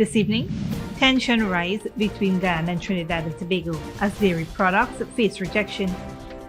This evening, tension rise between Guyana and Trinidad and Tobago as dairy products face rejection.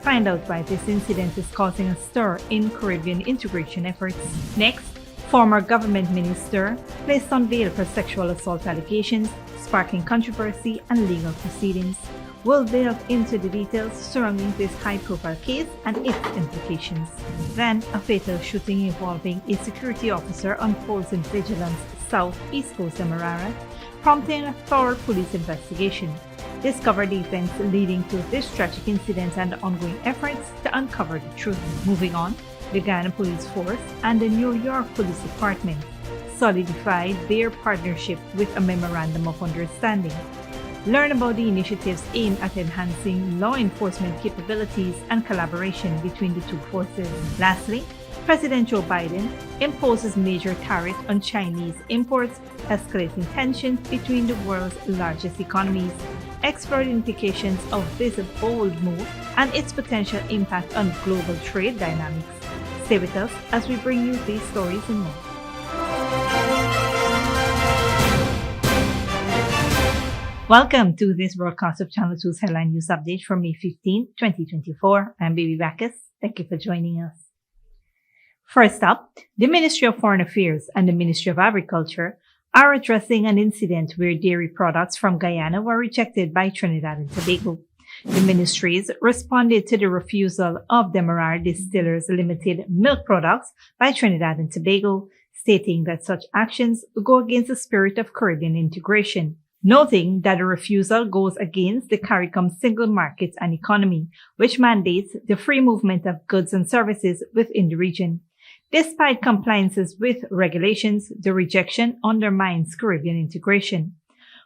Find out why this incident is causing a stir in Caribbean integration efforts. Next, former government minister placed on bail for sexual assault allegations, sparking controversy and legal proceedings. We'll delve into the details surrounding this high-profile case and its implications. Then, a fatal shooting involving a security officer unfolds in Vigilance South East Coast Demerara, prompting a thorough police investigation. Discover the events leading to this tragic incident and ongoing efforts to uncover the truth. Moving on, the Guyana Police Force and the New York Police Department solidified their partnership with a memorandum of understanding. Learn about the initiatives aimed at enhancing law enforcement capabilities and collaboration between the two forces. Lastly, President Joe Biden imposes major tariffs on Chinese imports, escalating tensions between the world's largest economies. Explore the implications of this bold move and its potential impact on global trade dynamics. Stay with us as we bring you these stories and more. Welcome to this broadcast of Channel 2's Headline News Update for May 15, 2024. I'm Baby Bacchus. Thank you for joining us. First up, the Ministry of Foreign Affairs and the Ministry of Agriculture are addressing an incident where dairy products from Guyana were rejected by Trinidad and Tobago. The ministries responded to the refusal of Demerara Distillers Limited milk products by Trinidad and Tobago, stating that such actions go against the spirit of Caribbean integration, noting that the refusal goes against the CARICOM single market and economy, which mandates the free movement of goods and services within the region. Despite compliances with regulations, the rejection undermines Caribbean integration.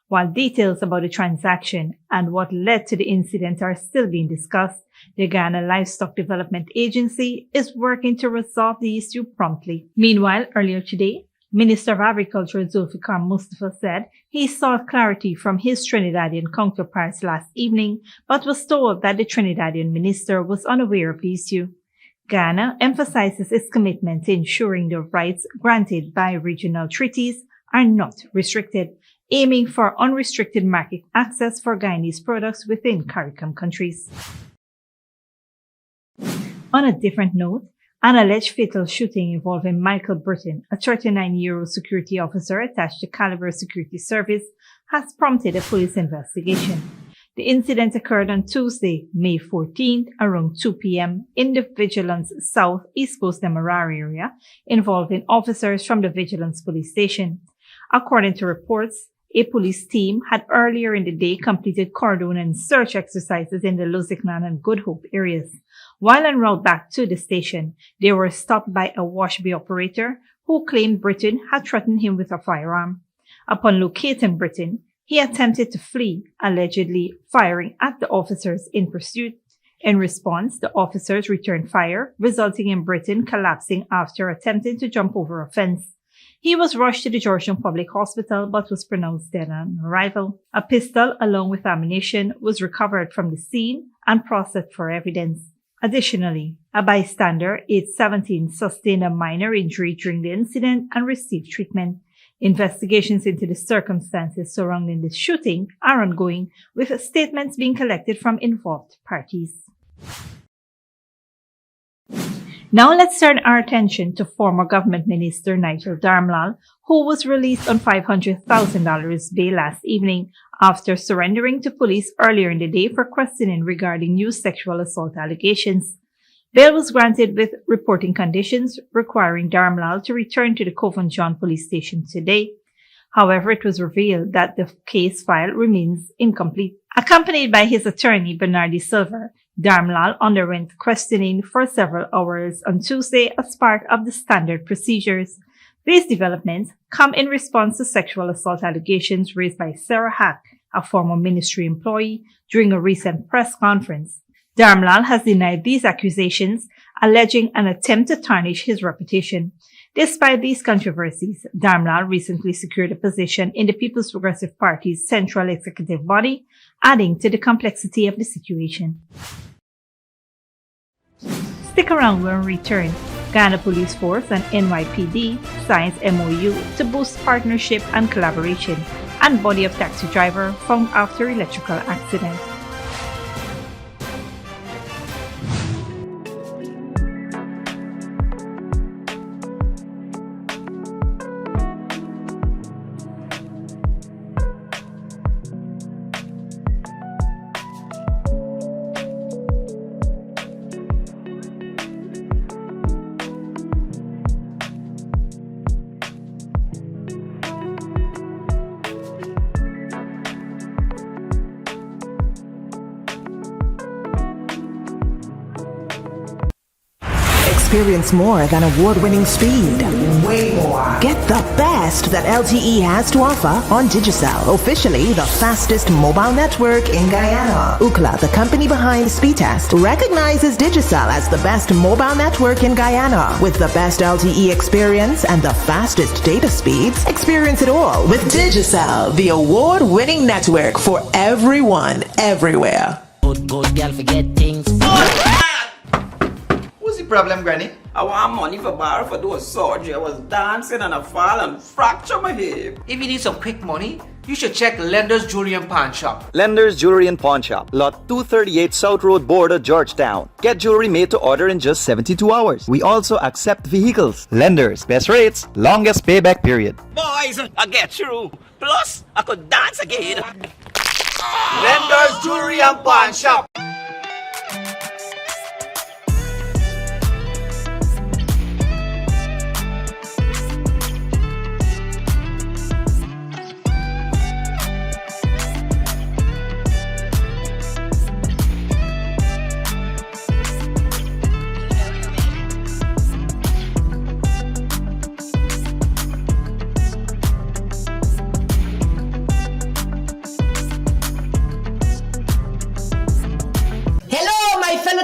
While details about the transaction and what led to the incident are still being discussed, the Guyana Livestock Development Agency is working to resolve the issue promptly. Meanwhile, earlier today, Minister of Agriculture Zulfikar Mustafa said he sought clarity from his Trinidadian counterparts last evening, but was told that the Trinidadian minister was unaware of the issue. Guyana emphasizes its commitment to ensuring the rights granted by regional treaties are not restricted, aiming for unrestricted market access for Guyanese products within CARICOM countries. On a different note, an alleged fatal shooting involving Michael Britton, a 39-year-old security officer attached to Caliber Security Service, has prompted a police investigation. The incident occurred on Tuesday, May 14th, around 2 p.m. in the Vigilance South East Coast Demerara area, involving officers from the Vigilance Police Station. According to reports, a police team had earlier in the day completed cordon and search exercises in the Lusignan and Good Hope areas. While en route back to the station, they were stopped by a wash bay operator who claimed Britton had threatened him with a firearm. Upon locating Britton, he attempted to flee, allegedly firing at the officers in pursuit. In response, the officers returned fire, resulting in Britton collapsing after attempting to jump over a fence. He was rushed to the Georgetown Public Hospital but was pronounced dead on arrival. A pistol along with ammunition was recovered from the scene and processed for evidence. Additionally, a bystander, aged 17, sustained a minor injury during the incident and received treatment. Investigations into the circumstances surrounding the shooting are ongoing, with statements being collected from involved parties. Now let's turn our attention to former government minister Nigel Darmlal, who was released on $500,000 bail last evening after surrendering to police earlier in the day for questioning regarding new sexual assault allegations. Bail was granted with reporting conditions requiring Darmlal to return to the Covent John police station today. However, it was revealed that the case file remains incomplete. Accompanied by his attorney Bernardi Silva, Darmlal underwent questioning for several hours on Tuesday as part of the standard procedures. These developments come in response to sexual assault allegations raised by Sarah Hack, a former ministry employee, during a recent press conference. Darmlal has denied these accusations, alleging an attempt to tarnish his reputation. Despite these controversies, Darmlal recently secured a position in the People's Progressive Party's central executive body, adding to the complexity of the situation. Stick around when we return. Guyana Police Force and NYPD signs MOU to boost partnership and collaboration, and body of taxi driver found after electrical accident. Experience more than award-winning speed. Way more. Get the best that LTE has to offer on Digicel, officially the fastest mobile network in Guyana. Ookla, the company behind Speedtest, recognizes Digicel as the best mobile network in Guyana. With the best LTE experience and the fastest data speeds, experience it all with Digicel, the award-winning network for everyone, everywhere. Good girl forget things. What's the problem, Granny? I want money for borrow for do a surgery. I was dancing and I fall and fracture my hip. If you need some quick money, you should check Lender's Jewelry and Pawn Shop. Lender's Jewelry and Pawn Shop, Lot 238 South Road Border, Georgetown. Get jewelry made to order in just 72 hours. We also accept vehicles. Lender's, best rates, longest payback period. Boys, I get through. Plus, I could dance again. Lender's Jewelry and Pawn Shop.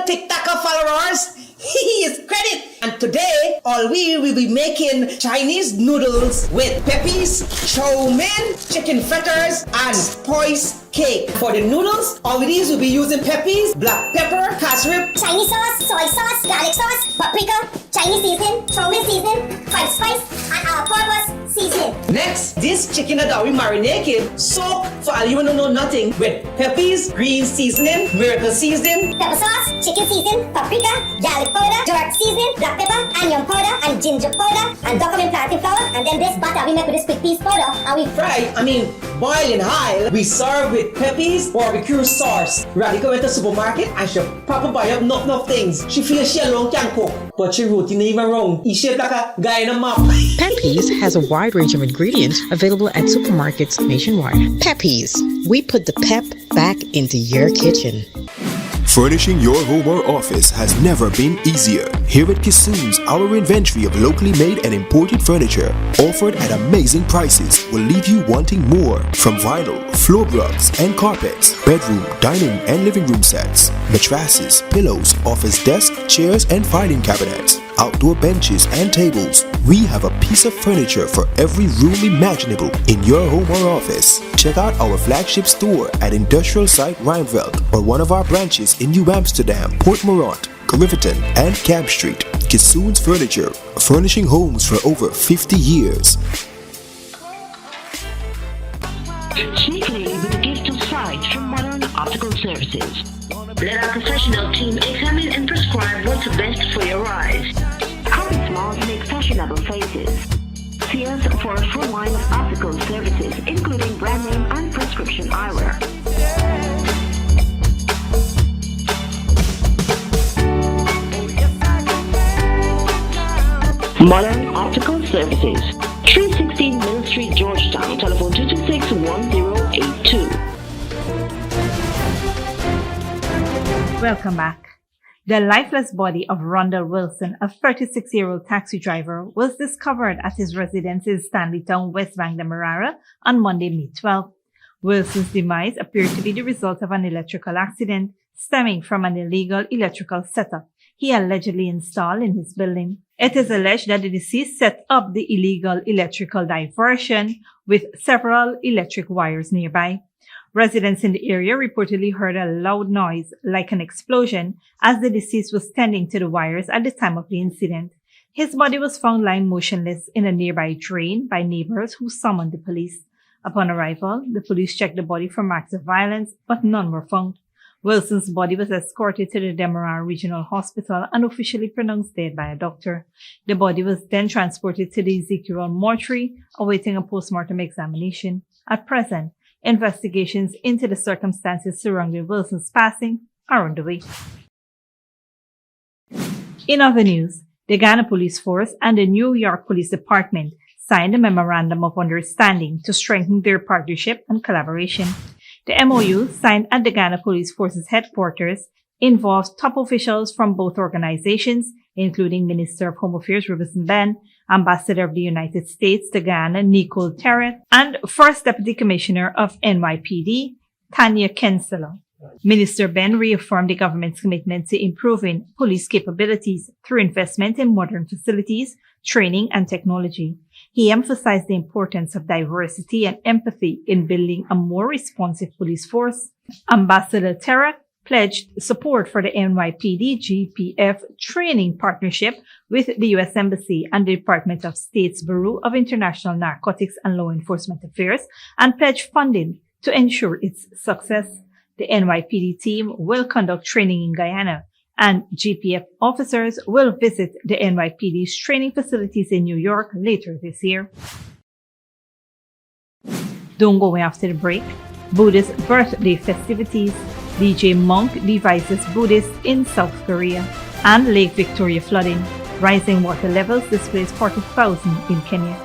TikToker followers, it's credit. And today, all we will be making Chinese noodles with peppies, chow mein, chicken fritters, and spice cake. For the noodles, all of these will be using peppies, black pepper, cashew, Chinese sauce, soy sauce, garlic sauce, paprika, Chinese seasoning, chow mein seasoning, five spice, and all-purpose seasoning. Next, this chicken that we marinated, soak for all you don't know nothing with peppies, green seasoning, miracle seasoning, pepper sauce, chicken seasoning, paprika, garlic powder, jerk seasoning, black pepper, onion powder, and ginger powder, and document plantain flour, and then this butter we make with this quick piece powder, and we boil in high. We serve with peppies, barbecue sauce. Radhika went to the supermarket and she proper buy up enough things. She feels she alone can cook, but she routine even wrong. She shaped like a guy in a map. Peppies has a wide range of ingredients available at supermarkets nationwide. Peppies, we put the pep back into your kitchen. Furnishing your home or office has never been easier. Here at Kissoon's, our inventory of locally made and imported furniture, offered at amazing prices, will leave you wanting more. From vinyl, floor rugs and carpets, bedroom, dining and living room sets, mattresses, pillows, office desk, chairs and filing cabinets, outdoor benches and tables. We have a piece of furniture for every room imaginable in your home or office. Check out our flagship store at Industrial Site Rheinveld or one of our branches in New Amsterdam, Port Morant, Riverton and Camp Street. Kissoon's Furniture, furnishing homes for over 50 years. Sneakily with a gift of sight from Modern Optical Services. Let our professional team examine and prescribe what's best for your eyes. Common smiles make fashionable faces. See us for a full line of optical services, including brand name and prescription eyewear. Modern Optical Services, 316 Mill Street, Georgetown. Telephone 226-1082. Welcome back. The lifeless body of Rondell Wilson, a 36-year-old taxi driver, was discovered at his residence in Stanleytown, West Bank, Demerara on Monday, May 12. Wilson's demise appeared to be the result of an electrical accident stemming from an illegal electrical setup he allegedly installed in his building. It is alleged that the deceased set up the illegal electrical diversion with several electric wires nearby. Residents in the area reportedly heard a loud noise like an explosion as the deceased was tending to the wires at the time of the incident. His body was found lying motionless in a nearby drain by neighbors who summoned the police. Upon arrival, the police checked the body for marks of violence, but none were found. Wilson's body was escorted to the Demerara Regional Hospital and officially pronounced dead by a doctor. The body was then transported to the Ezekiel mortuary, awaiting a post-mortem examination. At present, investigations into the circumstances surrounding Wilson's passing are underway. In other news, the Ghana Police Force and the New York Police Department signed a memorandum of understanding to strengthen their partnership and collaboration. The MOU, signed at the Ghana Police Force's headquarters, involves top officials from both organizations, including Minister of Home Affairs Robertson Ben, Ambassador of the United States to Ghana Nicole Terrett, and First Deputy Commissioner of NYPD, Tanya Kinsella. Minister Ben reaffirmed the government's commitment to improving police capabilities through investment in modern facilities, training, and technology. He emphasized the importance of diversity and empathy in building a more responsive police force. Ambassador Terra pledged support for the NYPD GPF training partnership with the U.S. Embassy and the Department of State's Bureau of International Narcotics and Law Enforcement Affairs and pledged funding to ensure its success. The NYPD team will conduct training in Guyana, and GPF officers will visit the NYPD's training facilities in New York later this year. Don't go away after the break. Buddhist birthday festivities. DJ Monk devises Buddhists in South Korea. And Lake Victoria flooding. Rising water levels displace 40,000 in Kenya.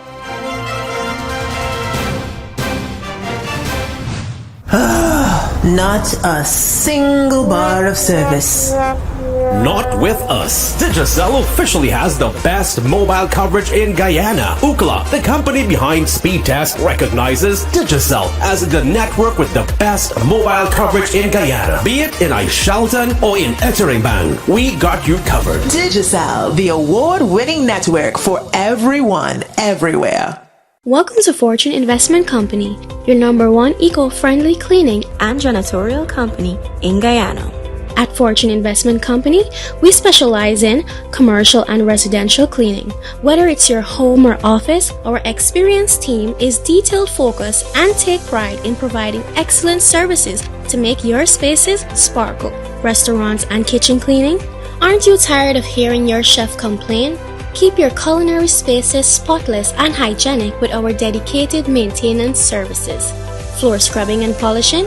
Not a single bar of service. Not with us. Digicel officially has the best mobile coverage in Guyana. Ookla, the company behind Speedtest, recognizes Digicel as the network with the best mobile coverage in Guyana. Be it in Aishalton or in Etteringban, we got you covered. Digicel, the award-winning network for everyone, everywhere. Welcome to Fortune Investment Company, your #1 eco-friendly cleaning and janitorial company in Guyana. At Fortune Investment Company, we specialize in commercial and residential cleaning. Whether it's your home or office, our experienced team is detail-focused and take pride in providing excellent services to make your spaces sparkle. Restaurants and kitchen cleaning? Aren't you tired of hearing your chef complain? Keep your culinary spaces spotless and hygienic with our dedicated maintenance services. Floor scrubbing and polishing?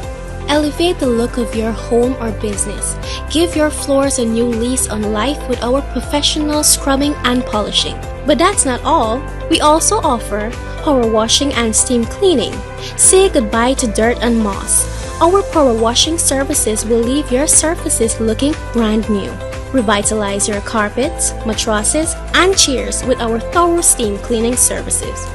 Elevate the look of your home or business. Give your floors a new lease on life with our professional scrubbing and polishing. But that's not all. We also offer power washing and steam cleaning. Say goodbye to dirt and moss. Our power washing services will leave your surfaces looking brand new. Revitalize your carpets, mattresses, and chairs with our thorough steam cleaning services.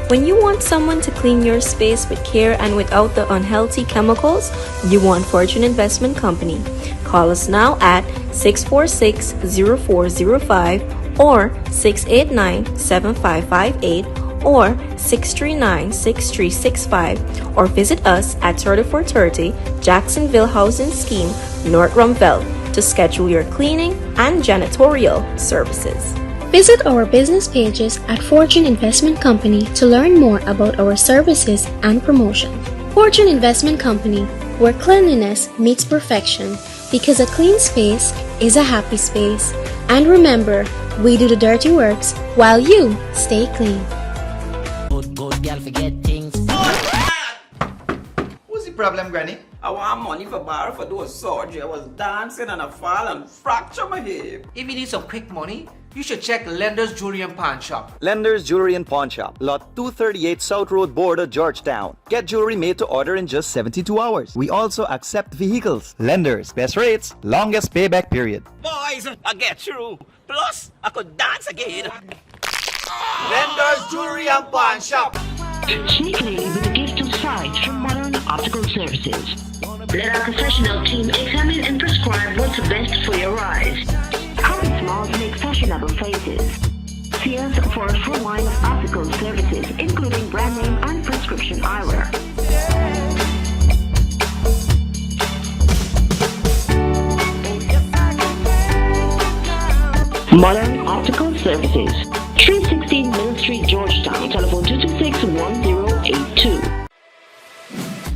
When you want someone to clean your space with care and without the unhealthy chemicals, you want Fortune Investment Company. Call us now at 646-0405 or 689-7558 or 639-6365 or visit us at 3430 Jacksonville Housing Scheme, North Rumville, to schedule your cleaning and janitorial services. Visit our business pages at Fortune Investment Company to learn more about our services and promotion. Fortune Investment Company, where cleanliness meets perfection, because a clean space is a happy space. And remember, we do the dirty works while you stay clean. Good girl forget things. What's the problem, Granny? I want money for borrow for those surgery. I was dancing and I fall and fracture my hip. If you need some quick money, you should check Lender's Jewelry and Pawn Shop. Lender's Jewelry and Pawn Shop, Lot 238 South Road Border, Georgetown. Get jewelry made to order in just 72 hours. We also accept vehicles. Lenders, best rates, longest payback period. Boys, I get through. Plus, I could dance again. Lender's Jewelry and Pawn Shop. Cheaply with a gift of sight from Modern Optical Services. Let our professional team examine and prescribe what's best for your eyes. Current smiles make fashionable faces. See us for a full line of optical services, including brand name and prescription eyewear. Modern Optical Services. 316 Mill Street, Georgetown. Telephone 226-1082.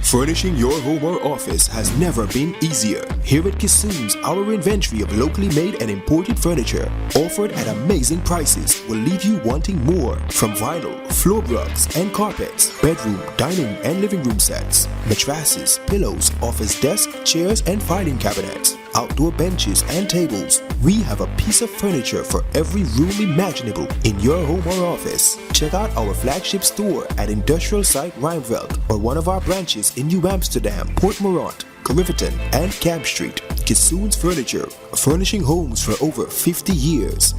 Furnishing your home or office has never been easier. Here at Kissoon's, our inventory of locally made and imported furniture, offered at amazing prices, will leave you wanting more. From vinyl, floor rugs and carpets, bedroom, dining and living room sets, mattresses, pillows, office desk, chairs and filing cabinets, outdoor benches and tables. We have a piece of furniture for every room imaginable in your home or office. Check out our flagship store at Industrial Site Rijnveld or one of our branches in New Amsterdam, Port Morant, Riverton and Camp Street. Kissoon's Furniture, furnishing homes for over 50 years.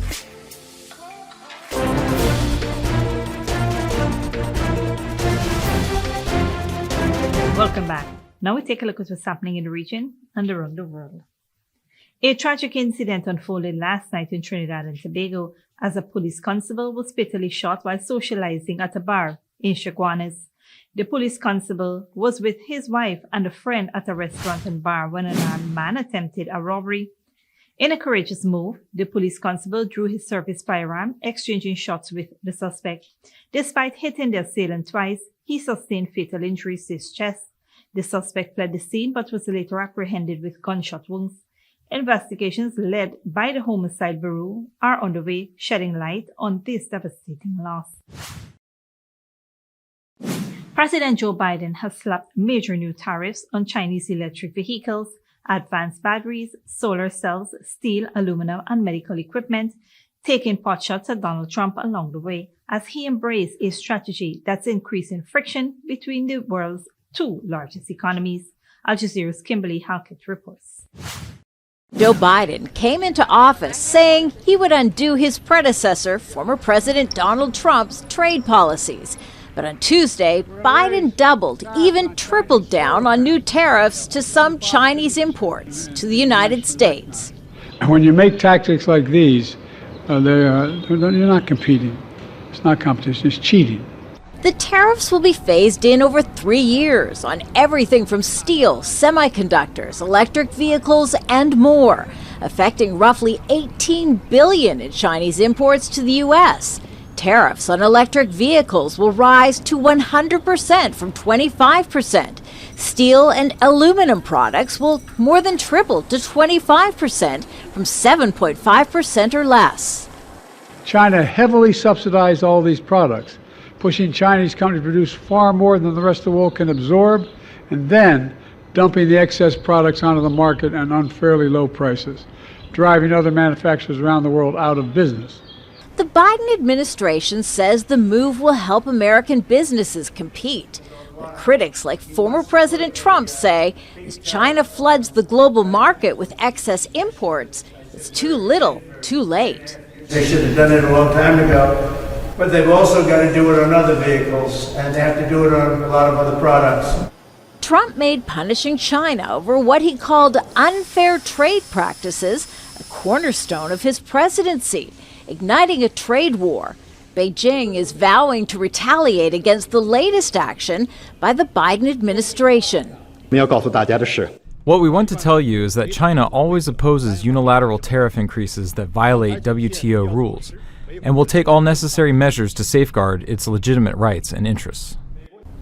Welcome back. Now we take a look at what's happening in the region and around the world. A tragic incident unfolded last night in Trinidad and Tobago as a police constable was fatally shot while socializing at a bar in Chaguanas. The police constable was with his wife and a friend at a restaurant and bar when an armed man attempted a robbery. In a courageous move, the police constable drew his service firearm, exchanging shots with the suspect. Despite hitting the assailant twice, he sustained fatal injuries to his chest. The suspect fled the scene but was later apprehended with gunshot wounds. Investigations led by the Homicide Bureau are underway, shedding light on this devastating loss. President Joe Biden has slapped major new tariffs on Chinese electric vehicles, advanced batteries, solar cells, steel, aluminum, and medical equipment, taking potshots at Donald Trump along the way as he embraced a strategy that's increasing friction between the world's two largest economies. Al Jazeera's Kimberly Halkett reports. Joe Biden came into office saying he would undo his predecessor, former President Donald Trump's trade policies. But on Tuesday, Biden doubled, even tripled down on new tariffs to some Chinese imports to the United States. When you make tactics like these, you're not competing. It's not competition, it's cheating. The tariffs will be phased in over 3 years on everything from steel, semiconductors, electric vehicles, and more, affecting roughly $18 billion in Chinese imports to the U.S. Tariffs on electric vehicles will rise to 100% from 25%. Steel and aluminum products will more than triple to 25% from 7.5% or less. China heavily subsidized all these products, pushing Chinese companies to produce far more than the rest of the world can absorb, and then dumping the excess products onto the market at unfairly low prices, driving other manufacturers around the world out of business. The Biden administration says the move will help American businesses compete. But critics like former President Trump say as China floods the global market with excess imports, it's too little, too late. They should have done it a long time ago. But they've also got to do it on other vehicles, and they have to do it on a lot of other products. Trump made punishing China over what he called unfair trade practices a cornerstone of his presidency, igniting a trade war. Beijing is vowing to retaliate against the latest action by the Biden administration. What we want to tell you is that China always opposes unilateral tariff increases that violate WTO rules, and will take all necessary measures to safeguard its legitimate rights and interests.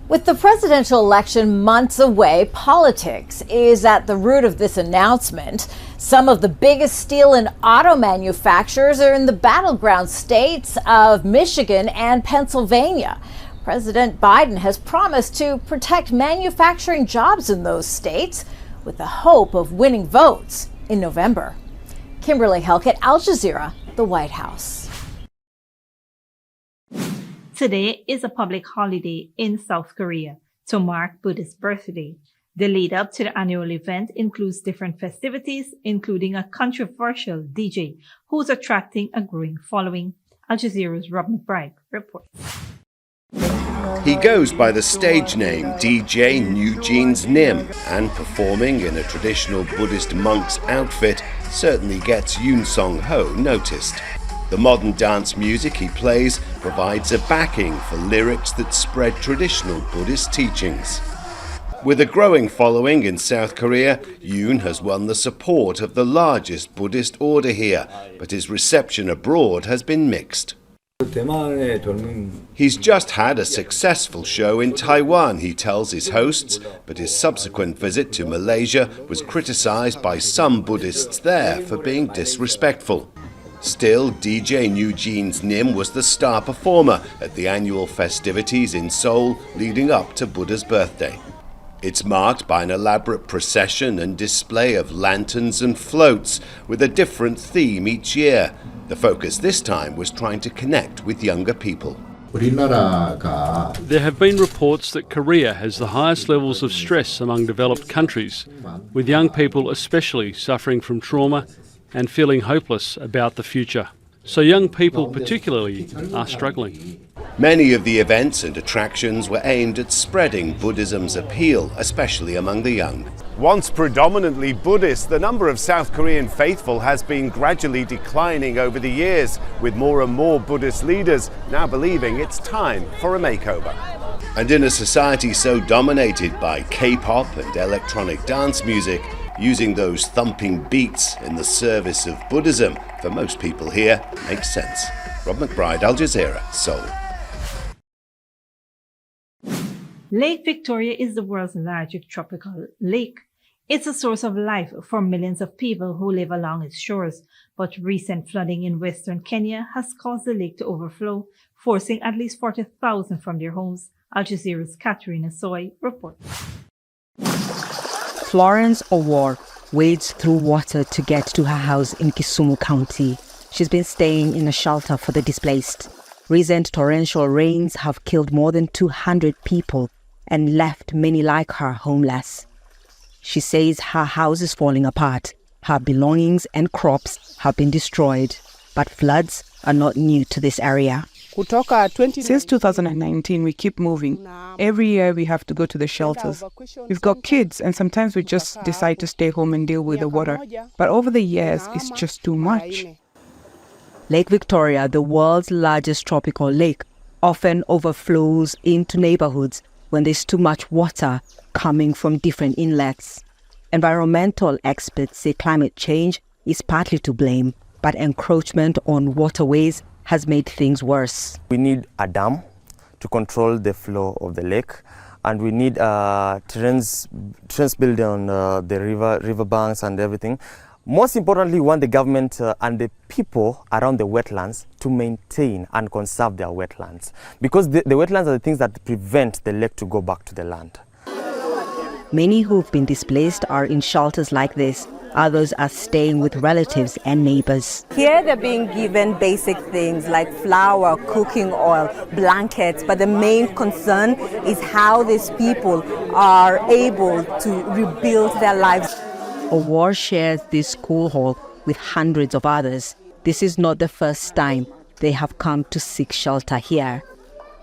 With the presidential election months away, politics is at the root of this announcement. Some of the biggest steel and auto manufacturers are in the battleground states of Michigan and Pennsylvania. President Biden has promised to protect manufacturing jobs in those states with the hope of winning votes in November. Kimberly Halkett, Al Jazeera, the White House. Today is a public holiday in South Korea to mark Buddha's birthday. The lead up to the annual event includes different festivities, including a controversial DJ who's attracting a growing following. Al Jazeera's Rob McBride reports. He goes by the stage name DJ New Jeans Nim, and performing in a traditional Buddhist monk's outfit certainly gets Yoon Song Ho noticed. The modern dance music he plays provides a backing for lyrics that spread traditional Buddhist teachings. With a growing following in South Korea, Yoon has won the support of the largest Buddhist order here, but his reception abroad has been mixed. He's just had a successful show in Taiwan, he tells his hosts, but his subsequent visit to Malaysia was criticized by some Buddhists there for being disrespectful. Still, DJ New Jeans Nim was the star performer at the annual festivities in Seoul leading up to Buddha's birthday. It's marked by an elaborate procession and display of lanterns and floats with a different theme each year. The focus this time was trying to connect with younger people. There have been reports that Korea has the highest levels of stress among developed countries, with young people especially suffering from trauma and feeling hopeless about the future. So young people particularly are struggling. Many of the events and attractions were aimed at spreading Buddhism's appeal, especially among the young. Once predominantly Buddhist, the number of South Korean faithful has been gradually declining over the years, with more and more Buddhist leaders now believing it's time for a makeover. And in a society so dominated by K-pop and electronic dance music, using those thumping beats in the service of Buddhism, for most people here, makes sense. Rob McBride, Al Jazeera, Seoul. Lake Victoria is the world's largest tropical lake. It's a source of life for millions of people who live along its shores, but recent flooding in western Kenya has caused the lake to overflow, forcing at least 40,000 from their homes. Al Jazeera's Katrina Soy reports. Florence Owar wades through water to get to her house in Kisumu County. She's been staying in a shelter for the displaced. Recent torrential rains have killed more than 200 people and left many like her homeless. She says her house is falling apart. Her belongings and crops have been destroyed, but floods are not new to this area. Since 2019, we keep moving. Every year we have to go to the shelters. We've got kids and sometimes we just decide to stay home and deal with the water. But over the years, it's just too much. Lake Victoria, the world's largest tropical lake, often overflows into neighborhoods when there's too much water coming from different inlets. Environmental experts say climate change is partly to blame, but encroachment on waterways has made things worse. We need a dam to control the flow of the lake, and we need terrains built on the river banks and everything. Most importantly, we want the government and the people around the wetlands to maintain and conserve their wetlands, because the wetlands are the things that prevent the lake to go back to the land. Many who've been displaced are in shelters like this. Others are staying with relatives and neighbors. Here they're being given basic things like flour, cooking oil, blankets, but the main concern is how these people are able to rebuild their lives. Owar shares this school hall with hundreds of others. This is not the first time they have come to seek shelter here.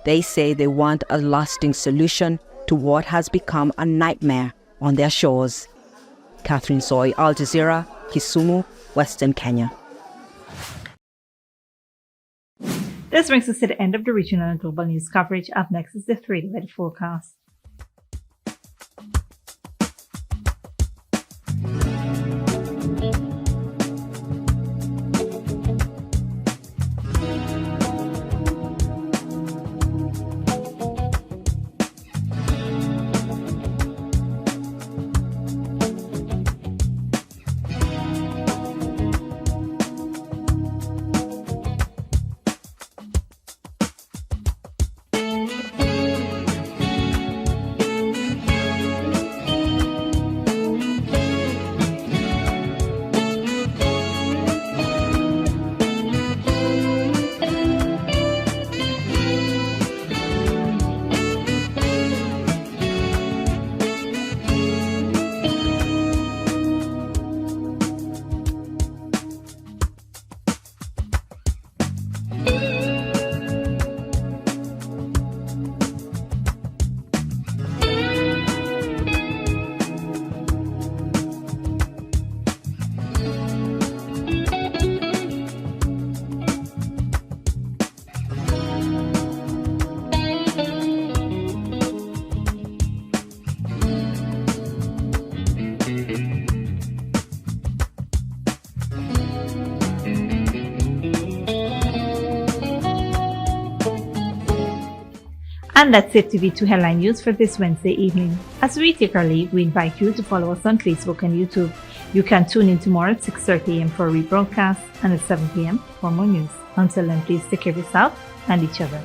They say they want a lasting solution to what has become a nightmare on their shores. Catherine Soy, Al Jazeera, Kisumu, Western Kenya. This brings us to the end of the regional and global news coverage. Up next is the 3-day weather forecast. And that's it, TV2 Headline News for this Wednesday evening. As we take our leave, we invite you to follow us on Facebook and YouTube. You can tune in tomorrow at 6:30 a.m. for a rebroadcast and at 7 p.m. for more news. Until then, please take care of yourself and each other.